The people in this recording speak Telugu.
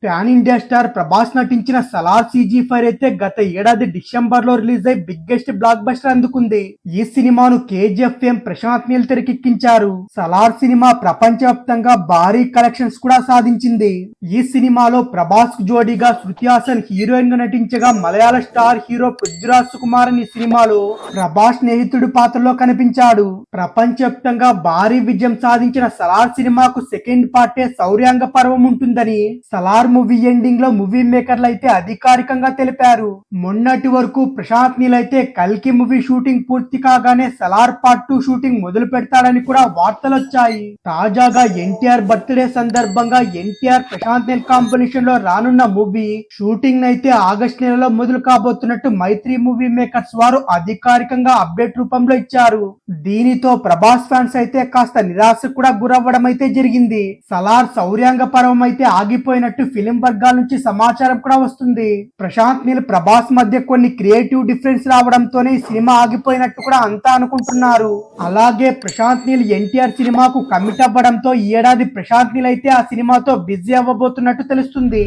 పాన్ ఇండియా స్టార్ ప్రభాస్ నటించిన సలార్ CG5 అయితే గత ఏడాది డిసెంబర్ లో రిలీజ్ అయి బిగ్గెస్ట్ బ్లాక్ బస్టర్ అందుకుంది. ఈ సినిమాను KGF ఫేమ్ ప్రశాంత్ నీల్ తెరకెక్కించారు. సలార్ సినిమా ప్రపంచవ్యాప్తంగా భారీ కలెక్షన్స్ కూడా సాధించింది. ఈ సినిమాలో ప్రభాస్ కు జోడీగా శృతి హాసన్ హీరోయిన్ గా నటించగా మలయాళ స్టార్ హీరో పృథ్వీరాజ్ సుకుమారన్ ఈ సినిమాలో ప్రభాస్ స్నేహితుడి పాత్రలో కనిపించాడు. ప్రపంచవ్యాప్తంగా భారీ విజయం సాధించిన సలార్ సినిమాకు సెకండ్ పార్టే శౌర్యాంగ పర్వం ఉంటుందని సలార్ మూవీ ఎండింగ్ లో మూవీ మేకర్లు అయితే అధికారికంగా తెలిపారు. మొన్నటి వరకు ప్రశాంత్ నీల్ అయితే కల్కి మూవీ షూటింగ్ పూర్తి కాగానే సలార్ పార్ట్ 2 షూటింగ్ మొదలు పెడతాడని కూడా వార్తలు వచ్చాయి. తాజాగా ఎన్టీఆర్ బర్త్డే సందర్భంగా ఎన్టీఆర్ ప్రశాంత్ నీల్ కాంబినేషన్ లో రానున్న మూవీ షూటింగ్ అయితే ఆగస్టు నెలలో మొదలు కాబోతున్నట్టు మైత్రి మూవీ మేకర్స్ వారు అధికారికంగా అప్డేట్ రూపంలో ఇచ్చారు. దీనితో ప్రభాస్ ఫ్యాన్స్ అయితే కాస్త నిరాశకు కూడా గురవ్వడం అయితే జరిగింది. సలార్ శౌర్యాంగ పర్వం అయితే ఆగిపోయినట్టు ఫిలిం వర్గాల నుంచి సమాచారం కూడా వస్తుంది. ప్రశాంత్ నీల్ ప్రభాస్ మధ్య కొన్ని క్రియేటివ్ డిఫరెన్స్ రావడంతోనే ఈ సినిమా ఆగిపోయినట్టు కూడా అంతా అనుకుంటున్నారు. అలాగే ప్రశాంత్ నీల్ ఎన్టీఆర్ సినిమాకు కమిట్ అవ్వడంతో ఈ ఏడాది ప్రశాంత్ నీల్ అయితే ఆ సినిమాతో బిజీ అవ్వబోతున్నట్టు తెలుస్తుంది.